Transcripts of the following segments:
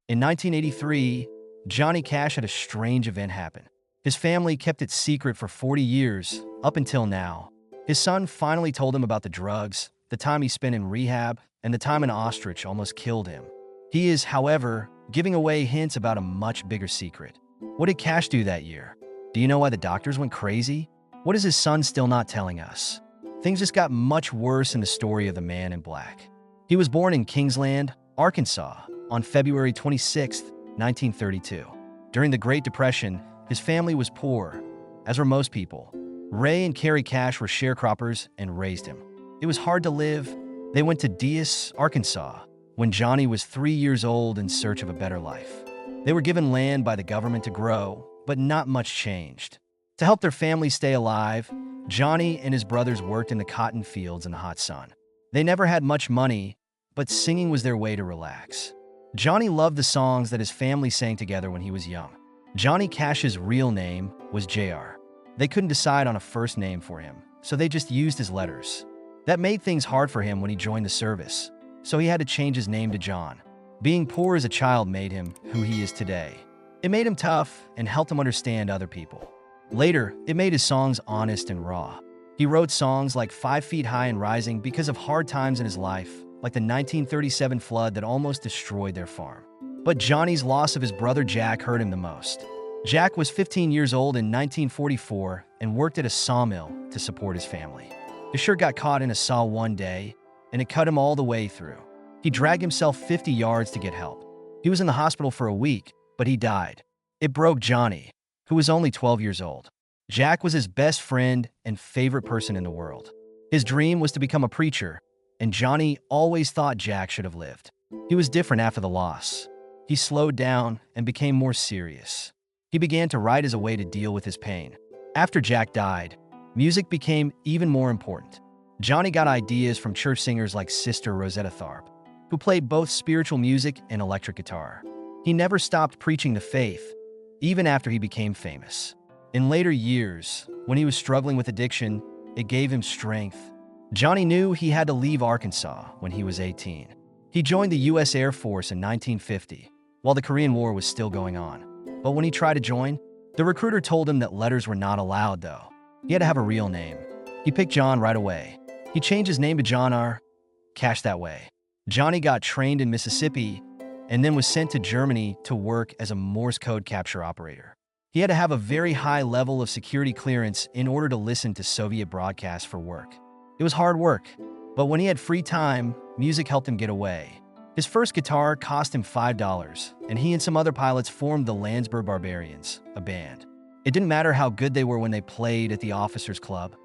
In 1983, Johnny Cash had a strange event happen. His family kept it secret for 40 years, up until now. His son finally told him about the drugs, the time he spent in rehab, and the time an ostrich almost killed him. He is, however, giving away hints about a much bigger secret. What did Cash do that year? Do you know why the doctors went crazy? What is his son still not telling us? Things just got much worse in the story of the Man in Black. He was born in Kingsland, Arkansas, on February 26, 1932. During the Great Depression, his family was poor, as were most people. Ray and Carrie Cash were sharecroppers and raised him. It was hard to live. They went to Deas, Arkansas, when Johnny was 3 years old in search of a better life. They were given land by the government to grow, but not much changed. To help their family stay alive, Johnny and his brothers worked in the cotton fields in the hot sun. They never had much money, but singing was their way to relax. Johnny loved the songs that his family sang together when he was young. Johnny Cash's real name was JR. They couldn't decide on a first name for him, so they just used his letters. That made things hard for him when he joined the service, so he had to change his name to John. Being poor as a child made him who he is today. It made him tough and helped him understand other people. Later, it made his songs honest and raw. He wrote songs like 5 Feet High and Rising because of hard times in his life, like the 1937 flood that almost destroyed their farm. But Johnny's loss of his brother Jack hurt him the most. Jack was 15 years old in 1944 and worked at a sawmill to support his family. His shirt got caught in a saw one day, and it cut him all the way through. He dragged himself 50 yards to get help. He was in the hospital for a week, but he died. It broke Johnny, who was only 12 years old. Jack was his best friend and favorite person in the world. His dream was to become a preacher, and Johnny always thought Jack should have lived. He was different after the loss. He slowed down and became more serious. He began to write as a way to deal with his pain. After Jack died, music became even more important. Johnny got ideas from church singers like Sister Rosetta Tharpe, who played both spiritual music and electric guitar. He never stopped preaching the faith, even after he became famous. In later years, when he was struggling with addiction, it gave him strength. Johnny knew he had to leave Arkansas when he was 18. He joined the U.S. Air Force in 1950, while the Korean War was still going on. But when he tried to join, the recruiter told him that letters were not allowed, though. He had to have a real name. He picked John right away. He changed his name to John R. Cash that way. Johnny got trained in Mississippi and then was sent to Germany to work as a Morse code capture operator. He had to have a very high level of security clearance in order to listen to Soviet broadcasts for work. It was hard work, but when he had free time, music helped him get away. His first guitar cost him $5, and he and some other pilots formed the Landsberg Barbarians, a band. It didn't matter how good they were when they played at the officers' club.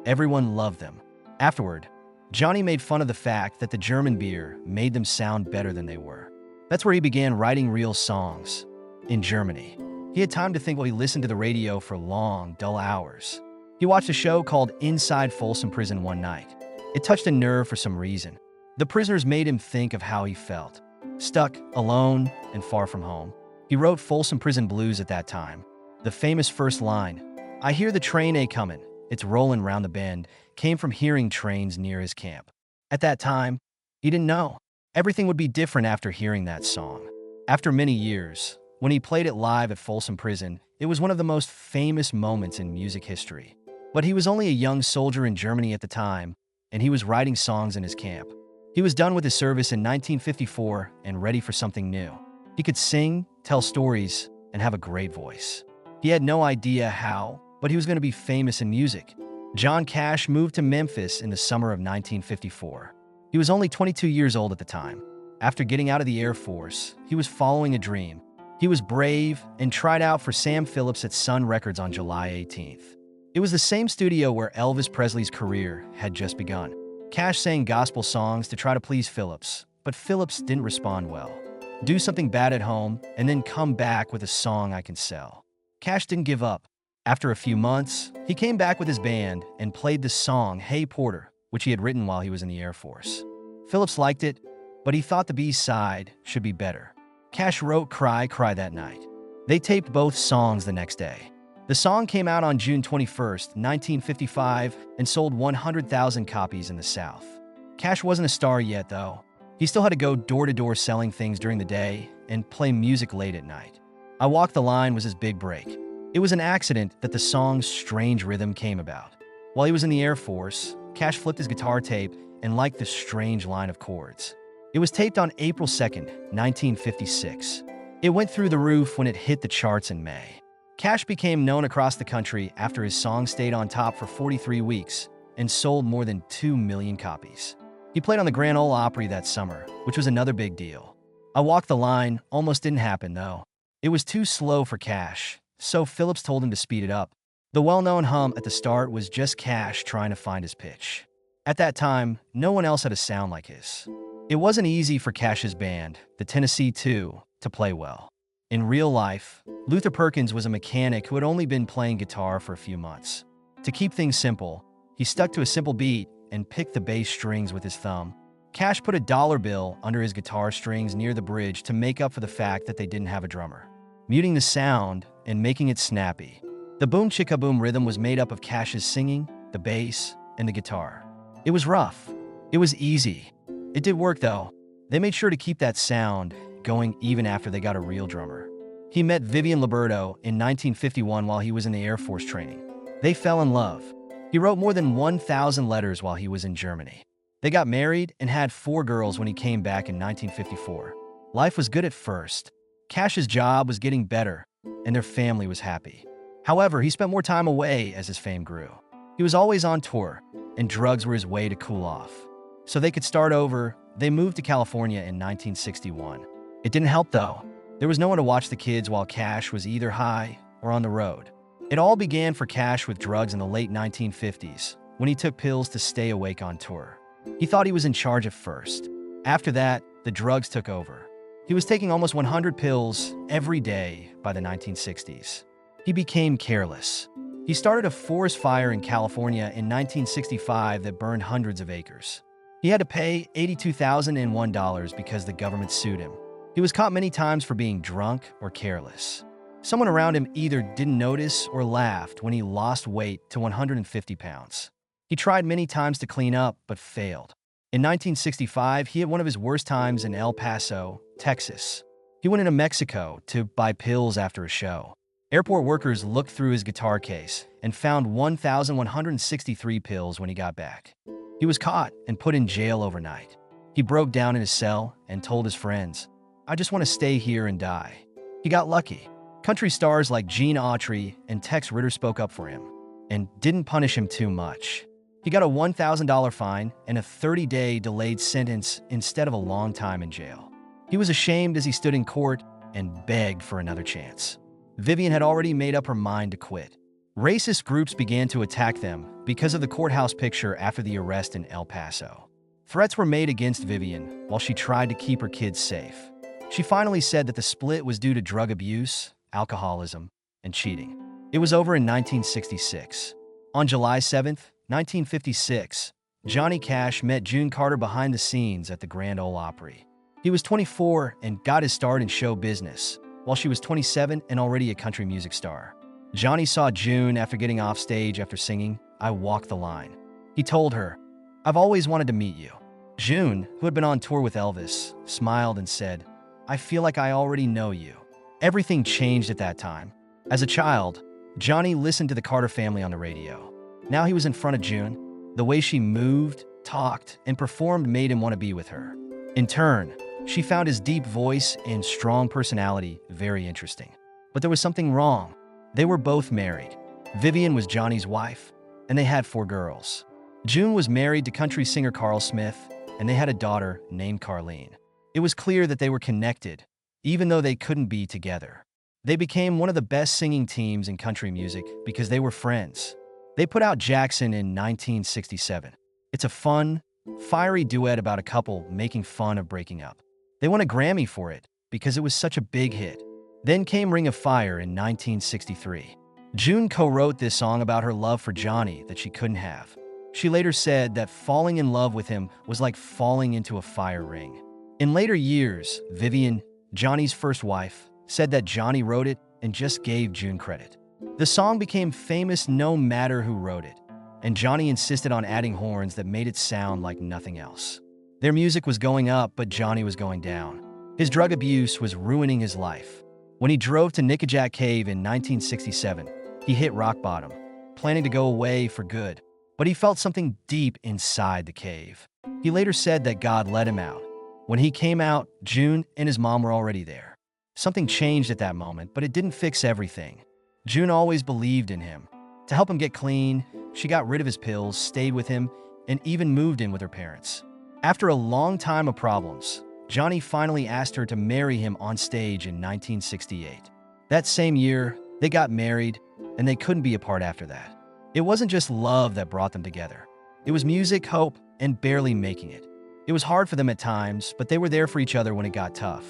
Everyone loved them. Afterward, Johnny made fun of the fact that the German beer made them sound better than they were. That's where he began writing real songs. In Germany, he had time to think while he listened to the radio for long, dull hours. He watched a show called Inside Folsom Prison one night. It touched a nerve for some reason. The prisoners made him think of how he felt. Stuck, alone, and far from home. He wrote Folsom Prison Blues at that time. The famous first line, "I hear the train a-comin', it's rollin' round the bend," came from hearing trains near his camp. At that time, he didn't know. Everything would be different after hearing that song. After many years, when he played it live at Folsom Prison, it was one of the most famous moments in music history. But he was only a young soldier in Germany at the time, and he was writing songs in his camp. He was done with his service in 1954 and ready for something new. He could sing, tell stories, and have a great voice. He had no idea how, but he was going to be famous in music. John Cash moved to Memphis in the summer of 1954. He was only 22 years old at the time. After getting out of the Air Force, he was following a dream. He was brave and tried out for Sam Phillips at Sun Records on July 18th. It was the same studio where Elvis Presley's career had just begun. Cash sang gospel songs to try to please Phillips, but Phillips didn't respond well. Do something bad at home, and then come back with a song I can sell. Cash didn't give up. After a few months, he came back with his band and played the song Hey Porter, which he had written while he was in the Air Force. Phillips liked it, but he thought the B-side should be better. Cash wrote Cry, Cry that night. They taped both songs the next day. The song came out on June 21st, 1955, and sold 100,000 copies in the South. Cash wasn't a star yet, though. He still had to go door to door selling things during the day, and play music late at night. I Walk the Line was his big break. It was an accident that the song's strange rhythm came about. While he was in the Air Force, Cash flipped his guitar tape and liked the strange line of chords. It was taped on April 2nd, 1956. It went through the roof when it hit the charts in May. Cash became known across the country after his song stayed on top for 43 weeks and sold more than 2 million copies. He played on the Grand Ole Opry that summer, which was another big deal. I Walk the Line almost didn't happen, though. It was too slow for Cash, so Phillips told him to speed it up. The well-known hum at the start was just Cash trying to find his pitch. At that time, no one else had a sound like his. It wasn't easy for Cash's band, the Tennessee Two, to play well. In real life, Luther Perkins was a mechanic who had only been playing guitar for a few months. To keep things simple, he stuck to a simple beat and picked the bass strings with his thumb. Cash put a dollar bill under his guitar strings near the bridge to make up for the fact that they didn't have a drummer, muting the sound and making it snappy. The boom chicka boom rhythm was made up of Cash's singing, the bass, and the guitar. It was rough. It was easy. It did work, though. They made sure to keep that sound going even after they got a real drummer. He met Vivian Liberto in 1951 while he was in the Air Force training. They fell in love. He wrote more than 1,000 letters while he was in Germany. They got married and had 4 girls when he came back in 1954. Life was good at first. Cash's job was getting better, and their family was happy. However, he spent more time away as his fame grew. He was always on tour, and drugs were his way to cool off. So they could start over. They moved to California in 1961. It didn't help, though. There was no one to watch the kids while Cash was either high or on the road. It all began for Cash with drugs in the late 1950s, when he took pills to stay awake on tour. He thought he was in charge at first. After that, the drugs took over. He was taking almost 100 pills every day by the 1960s. He became careless. He started a forest fire in California in 1965 that burned hundreds of acres. He had to pay $82,001 because the government sued him. He was caught many times for being drunk or careless. Someone around him either didn't notice or laughed when he lost weight to 150 pounds. He tried many times to clean up, but failed. In 1965, he had one of his worst times in El Paso, Texas. He went into Mexico to buy pills after a show. Airport workers looked through his guitar case and found 1,163 pills when he got back. He was caught and put in jail overnight. He broke down in his cell and told his friends, "I just want to stay here and die." He got lucky. Country stars like Gene Autry and Tex Ritter spoke up for him and didn't punish him too much. He got a $1,000 fine and a 30-day delayed sentence instead of a long time in jail. He was ashamed as he stood in court and begged for another chance. Vivian had already made up her mind to quit. Racist groups began to attack them because of the courthouse picture after the arrest in El Paso. Threats were made against Vivian while she tried to keep her kids safe. She finally said that the split was due to drug abuse, alcoholism, and cheating. It was over in 1966. On July 7th, 1956, Johnny Cash met June Carter behind the scenes at the Grand Ole Opry. He was 24 and got his start in show business, while she was 27 and already a country music star. Johnny saw June after getting off stage after singing I Walk the Line. He told her, "I've always wanted to meet you." June, who had been on tour with Elvis, smiled and said, "I feel like I already know you." Everything changed at that time. As a child, Johnny listened to the Carter family on the radio. Now he was in front of June. The way she moved, talked, and performed made him want to be with her. In turn, she found his deep voice and strong personality very interesting. But there was something wrong. They were both married. Vivian was Johnny's wife, and they had 4 girls. June was married to country singer Carl Smith, and they had a daughter named Carlene. It was clear that they were connected, even though they couldn't be together. They became one of the best singing teams in country music because they were friends. They put out Jackson in 1967. It's a fun, fiery duet about a couple making fun of breaking up. They won a Grammy for it because it was such a big hit. Then came Ring of Fire in 1963. June co-wrote this song about her love for Johnny that she couldn't have. She later said that falling in love with him was like falling into a fire ring. In later years, Vivian, Johnny's first wife, said that Johnny wrote it and just gave June credit. The song became famous no matter who wrote it, and Johnny insisted on adding horns that made it sound like nothing else. Their music was going up, but Johnny was going down. His drug abuse was ruining his life. When he drove to Nickajack Cave in 1967, he hit rock bottom, planning to go away for good. But he felt something deep inside the cave. He later said that God let him out. When he came out, June and his mom were already there. Something changed at that moment, but it didn't fix everything. June always believed in him. To help him get clean, she got rid of his pills, stayed with him, and even moved in with her parents. After a long time of problems, Johnny finally asked her to marry him on stage in 1968. That same year, they got married, and they couldn't be apart after that. It wasn't just love that brought them together. It was music, hope, and barely making it. It was hard for them at times, but they were there for each other when it got tough.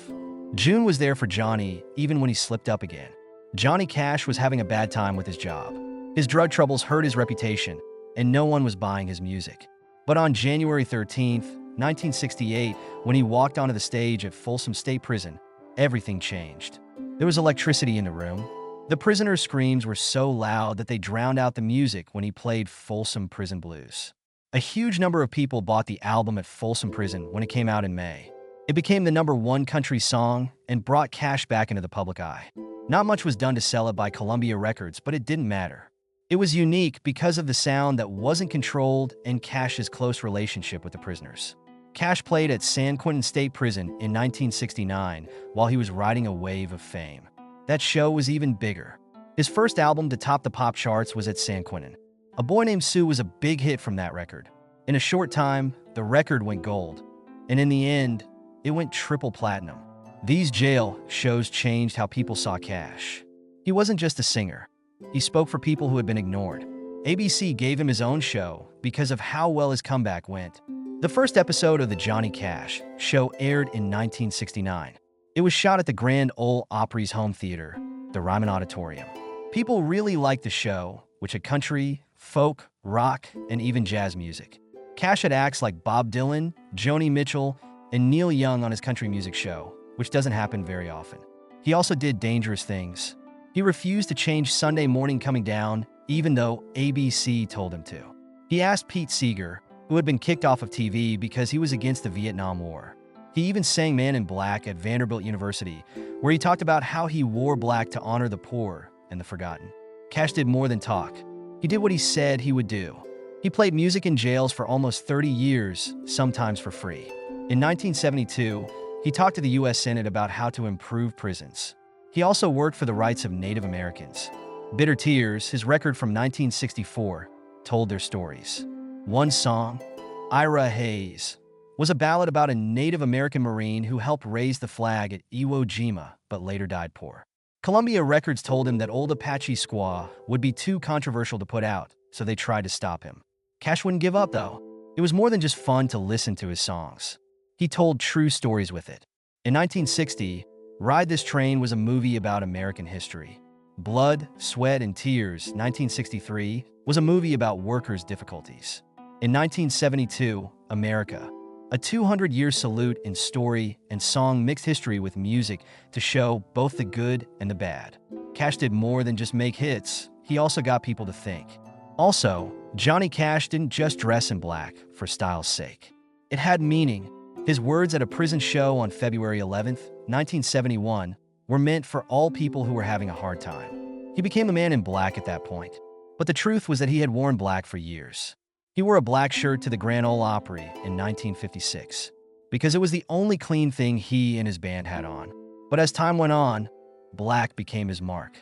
June was there for Johnny, even when he slipped up again. Johnny Cash was having a bad time with his job. His drug troubles hurt his reputation, and no one was buying his music. But on January 13th, 1968, when he walked onto the stage at Folsom State Prison, everything changed. There was electricity in the room. The prisoners' screams were so loud that they drowned out the music when he played Folsom Prison Blues. A huge number of people bought the album at Folsom Prison when it came out in May. It became the #1 country song and brought Cash back into the public eye. Not much was done to sell it by Columbia Records, but it didn't matter. It was unique because of the sound that wasn't controlled and Cash's close relationship with the prisoners. Cash played at San Quentin State Prison in 1969 while he was riding a wave of fame. That show was even bigger. His first album to top the pop charts was at San Quentin. A Boy Named Sue was a big hit from that record. In a short time, the record went gold. And in the end, it went triple platinum. These jail shows changed how people saw Cash. He wasn't just a singer. He spoke for people who had been ignored. ABC gave him his own show because of how well his comeback went. The first episode of the Johnny Cash show aired in 1969. It was shot at the Grand Ole Opry's home theater, the Ryman Auditorium. People really liked the show, which had country, folk, rock, and even jazz music. Cash had acts like Bob Dylan, Joni Mitchell, and Neil Young on his country music show, which doesn't happen very often. He also did dangerous things. He refused to change Sunday Morning Coming Down, even though ABC told him to. He asked Pete Seeger, who had been kicked off of TV because he was against the Vietnam War. He even sang Man in Black at Vanderbilt University, where he talked about how he wore black to honor the poor and the forgotten. Cash did more than talk. He did what he said he would do. He played music in jails for almost 30 years, sometimes for free. In 1972, he talked to the U.S. Senate about how to improve prisons. He also worked for the rights of Native Americans. Bitter Tears, his record from 1964, told their stories. One song, Ira Hayes, was a ballad about a Native American Marine who helped raise the flag at Iwo Jima but later died poor. Columbia Records told him that Old Apache Squaw would be too controversial to put out, so they tried to stop him. Cash wouldn't give up, though. It was more than just fun to listen to his songs. He told true stories with it. In 1960, Ride This Train was a movie about American history. Blood, Sweat, and Tears, 1963, was a movie about workers' difficulties. In 1972, America, a 200-year salute in story and song mixed history with music to show both the good and the bad. Cash did more than just make hits, he also got people to think. Also, Johnny Cash didn't just dress in black for style's sake. It had meaning. His words at a prison show on February 11, 1971, were meant for all people who were having a hard time. He became a man in black at that point. But the truth was that he had worn black for years. He wore a black shirt to the Grand Ole Opry in 1956 because it was the only clean thing he and his band had on. But as time went on, black became his mark.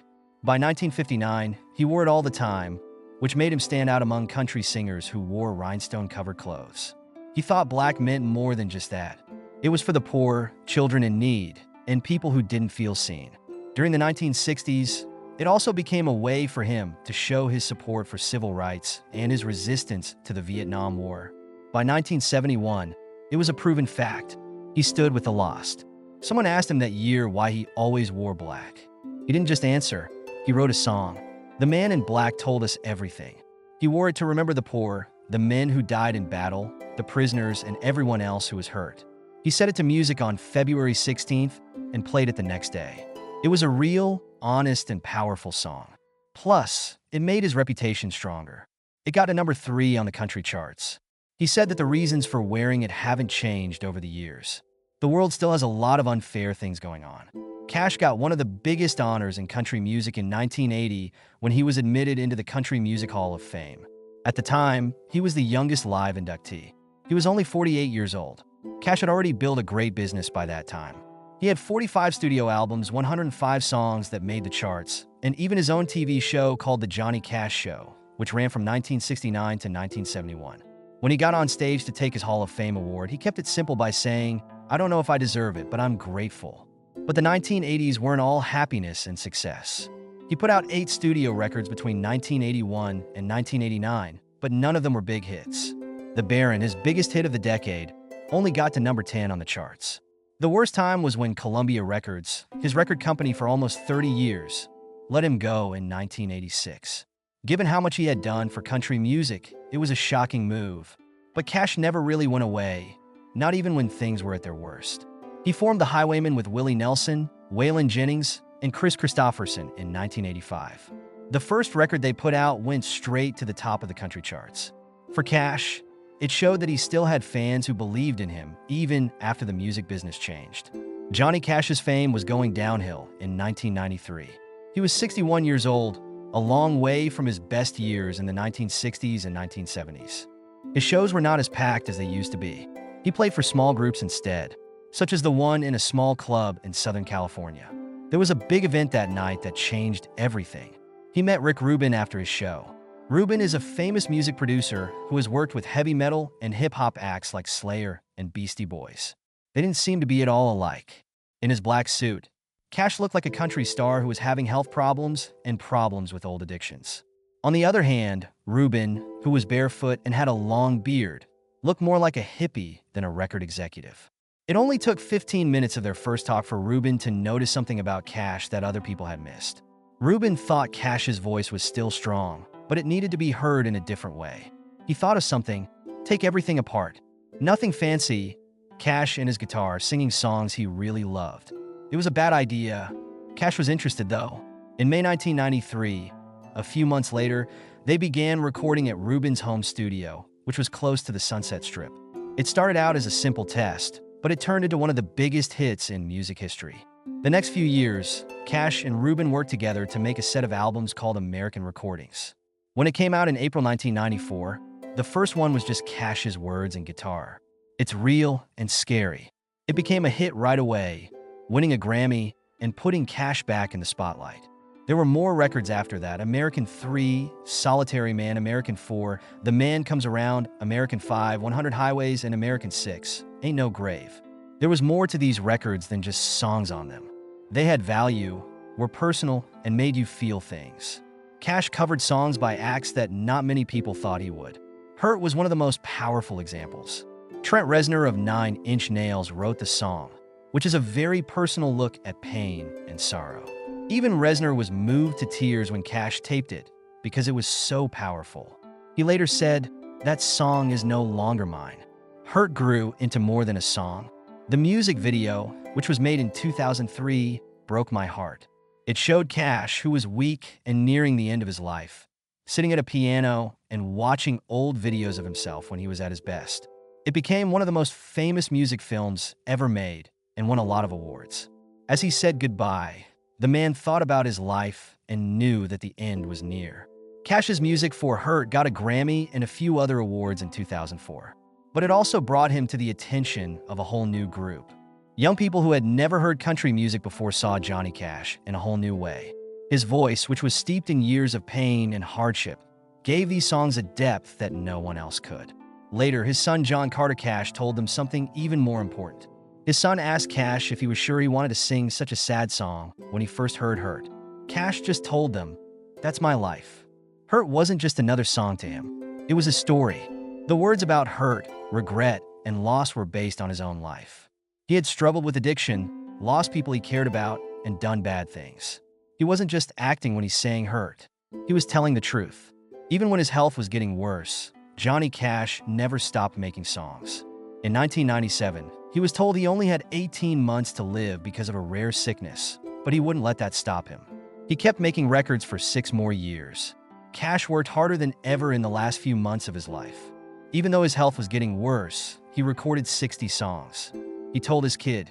By 1959, he wore it all the time, which made him stand out among country singers who wore rhinestone-covered clothes. He thought black meant more than just that. It was for the poor, children in need, and people who didn't feel seen. During the 1960s, it also became a way for him to show his support for civil rights and his resistance to the Vietnam War. By 1971, it was a proven fact. He stood with the lost. Someone asked him that year why he always wore black. He didn't just answer. He wrote a song. The Man in Black told us everything. He wore it to remember the poor, the men who died in battle, the prisoners, and everyone else who was hurt. He set it to music on February 16th and played it the next day. It was a real, honest, and powerful song. Plus, it made his reputation stronger. It got to #3 on the country charts. He said that the reasons for wearing it haven't changed over the years. the world still has a lot of unfair things going on. Cash got one of the biggest honors in country music in 1980 when he was admitted into the Country Music Hall of Fame. At the time, he was the youngest live inductee. He was only 48 years old. Cash had already built a great business by that time. He had 45 studio albums, 105 songs that made the charts, and even his own TV show called The Johnny Cash Show, which ran from 1969 to 1971. When he got on stage to take his Hall of Fame award, he kept it simple by saying, "I don't know if I deserve it, but I'm grateful." But the 1980s weren't all happiness and success. He put out 8 studio records between 1981 and 1989, but none of them were big hits. The Baron, his biggest hit of the decade, only got to number 10 on the charts. The worst time was when Columbia Records, his record company for almost 30 years, let him go in 1986. Given how much he had done for country music, it was a shocking move. But Cash never really went away, not even when things were at their worst. He formed the Highwaymen with Willie Nelson, Waylon Jennings, and Chris Christopherson in 1985. The first record they put out went straight to the top of the country charts. For Cash, it showed that he still had fans who believed in him, even after the music business changed. Johnny Cash's fame was going downhill in 1993. He was 61 years old, a long way from his best years in the 1960s and 1970s. His shows were not as packed as they used to be. He played for small groups instead, such as the one in a small club in Southern California. There was a big event that night that changed everything. He met Rick Rubin after his show. Rubin is a famous music producer who has worked with heavy metal and hip-hop acts like Slayer and Beastie Boys. They didn't seem to be at all alike. In his black suit, Cash looked like a country star who was having health problems and problems with old addictions. On the other hand, Rubin, who was barefoot and had a long beard, looked more like a hippie than a record executive. It only took 15 minutes of their first talk for Rubin to notice something about Cash that other people had missed. Rubin thought Cash's voice was still strong, but it needed to be heard in a different way. He thought of something: take everything apart. Nothing fancy, Cash and his guitar singing songs he really loved. It was a bad idea. Cash was interested though. In May 1993, a few months later, they began recording at Rubin's home studio, which was close to the Sunset Strip. It started out as a simple test, but it turned into one of the biggest hits in music history. The next few years, Cash and Rubin worked together to make a set of albums called American Recordings. When it came out in April 1994, the first one was just Cash's words and guitar. It's real and scary. It became a hit right away, winning a Grammy and putting Cash back in the spotlight. There were more records after that: American 3, Solitary Man, American 4, The Man Comes Around, American 5, 100 Highways, and American 6, Ain't No Grave. There was more to these records than just songs on them. They had value, were personal, and made you feel things. Cash covered songs by acts that not many people thought he would. Hurt was one of the most powerful examples. Trent Reznor of 9 Inch Nails wrote the song, which is a very personal look at pain and sorrow. Even Reznor was moved to tears when Cash taped it because it was so powerful. He later said, "That song is no longer mine." Hurt grew into more than a song. The music video, which was made in 2003, broke my heart. It showed Cash, who was weak and nearing the end of his life, sitting at a piano and watching old videos of himself when he was at his best. It became one of the most famous music films ever made and won a lot of awards. As he said goodbye, the man thought about his life and knew that the end was near. Cash's music for Hurt got a Grammy and a few other awards in 2004. But it also brought him to the attention of a whole new group. Young people who had never heard country music before saw Johnny Cash in a whole new way. His voice, which was steeped in years of pain and hardship, gave these songs a depth that no one else could. Later, his son John Carter Cash told them something even more important. His son asked Cash if he was sure he wanted to sing such a sad song when he first heard Hurt. Cash just told them, "That's my life." Hurt wasn't just another song to him. It was a story. The words about hurt, regret, and loss were based on his own life. He had struggled with addiction, lost people he cared about, and done bad things. He wasn't just acting when he sang Hurt. He was telling the truth. Even when his health was getting worse, Johnny Cash never stopped making songs. In 1997, he was told he only had 18 months to live because of a rare sickness, but he wouldn't let that stop him. He kept making records for 6 more years. Cash worked harder than ever in the last few months of his life. Even though his health was getting worse, he recorded 60 songs. He told his kid,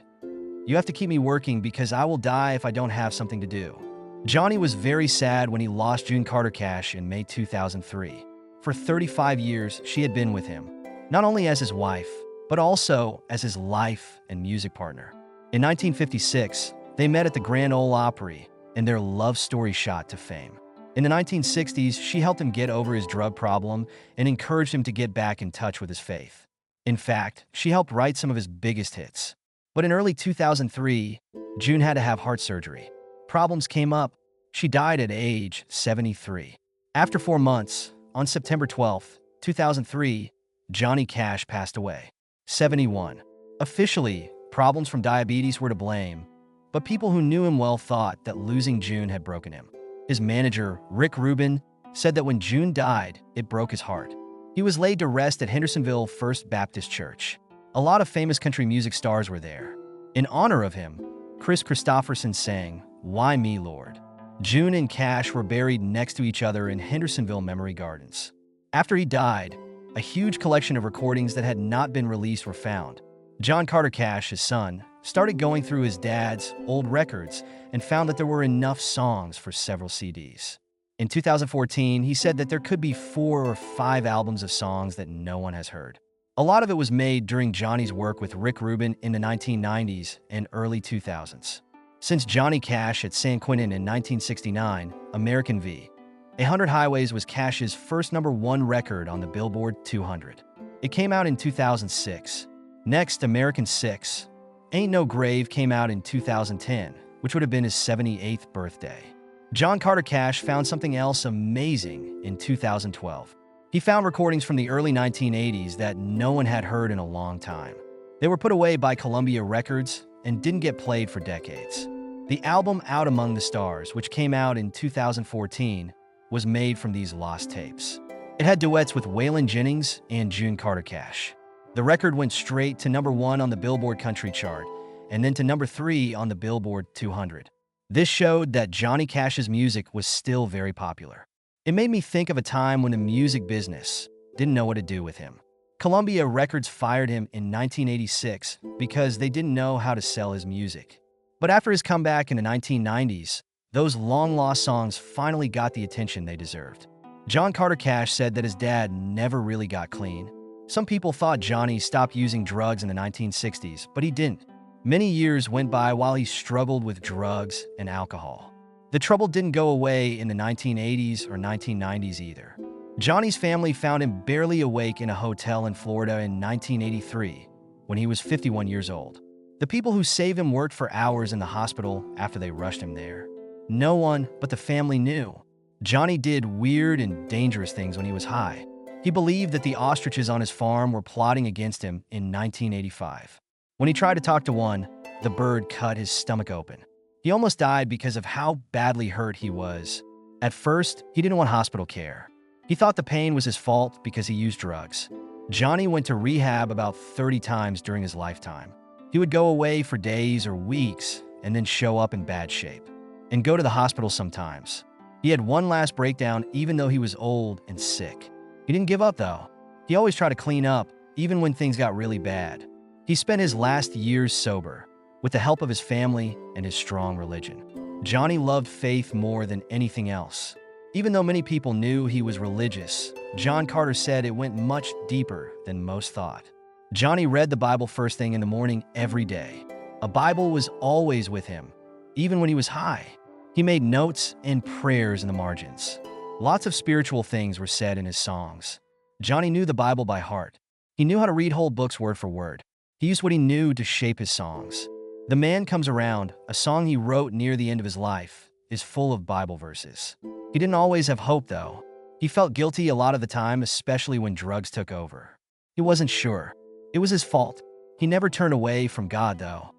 "You have to keep me working because I will die if I don't have something to do." Johnny was very sad when he lost June Carter Cash in May 2003. For 35 years, she had been with him, not only as his wife, but also as his life and music partner. In 1956, they met at the Grand Ole Opry, and their love story shot to fame. In the 1960s, she helped him get over his drug problem and encouraged him to get back in touch with his faith. In fact, she helped write some of his biggest hits. But in early 2003, June had to have heart surgery. Problems came up. She died at age 73. After 4 months, on September 12, 2003, Johnny Cash passed away. 71. Officially, problems from diabetes were to blame, but people who knew him well thought that losing June had broken him. His manager, Rick Rubin, said that when June died, it broke his heart. He was laid to rest at Hendersonville First Baptist Church. A lot of famous country music stars were there. In honor of him, Chris Christopherson sang, "Why Me, Lord?" June and Cash were buried next to each other in Hendersonville Memory Gardens. After he died, a huge collection of recordings that had not been released were found. John Carter Cash, his son, started going through his dad's old records and found that there were enough songs for several CDs. In 2014, he said that there could be 4 or 5 albums of songs that no one has heard. A lot of it was made during Johnny's work with Rick Rubin in the 1990s and early 2000s. Since Johnny Cash at San Quentin in 1969, American V. 100 Highways was Cash's first #1 record on the Billboard 200. It came out in 2006. Next, American 6. Ain't No Grave came out in 2010, which would have been his 78th birthday. John Carter Cash found something else amazing in 2012. He found recordings from the early 1980s that no one had heard in a long time. They were put away by Columbia Records and didn't get played for decades. The album Out Among the Stars, which came out in 2014, was made from these lost tapes. It had duets with Waylon Jennings and June Carter Cash. The record went straight to #1 on the Billboard Country chart, and then to #3 on the Billboard 200. This showed that Johnny Cash's music was still very popular. It made me think of a time when the music business didn't know what to do with him. Columbia Records fired him in 1986 because they didn't know how to sell his music. But after his comeback in the 1990s, those long-lost songs finally got the attention they deserved. John Carter Cash said that his dad never really got clean. Some people thought Johnny stopped using drugs in the 1960s, but he didn't. Many years went by while he struggled with drugs and alcohol. The trouble didn't go away in the 1980s or 1990s either. Johnny's family found him barely awake in a hotel in Florida in 1983, when he was 51 years old. The people who saved him worked for hours in the hospital after they rushed him there. No one but the family knew. Johnny did weird and dangerous things when he was high. He believed that the ostriches on his farm were plotting against him in 1985. When he tried to talk to one, the bird cut his stomach open. He almost died because of how badly hurt he was. At first, he didn't want hospital care. He thought the pain was his fault because he used drugs. Johnny went to rehab about 30 times during his lifetime. He would go away for days or weeks and then show up in bad shape and go to the hospital sometimes. He had one last breakdown even though he was old and sick. He didn't give up though. He always tried to clean up even when things got really bad. He spent his last years sober with the help of his family and his strong religion. Johnny loved faith more than anything else. Even though many people knew he was religious, John Carter said it went much deeper than most thought. Johnny read the Bible first thing in the morning every day. A Bible was always with him, even when he was high. He made notes and prayers in the margins. Lots of spiritual things were said in his songs. Johnny knew the Bible by heart. He knew how to read whole books word for word. He used what he knew to shape his songs. The Man Comes Around, a song he wrote near the end of his life, is full of Bible verses. He didn't always have hope, though. He felt guilty a lot of the time, especially when drugs took over. He wasn't sure. It was his fault. He never turned away from God, though.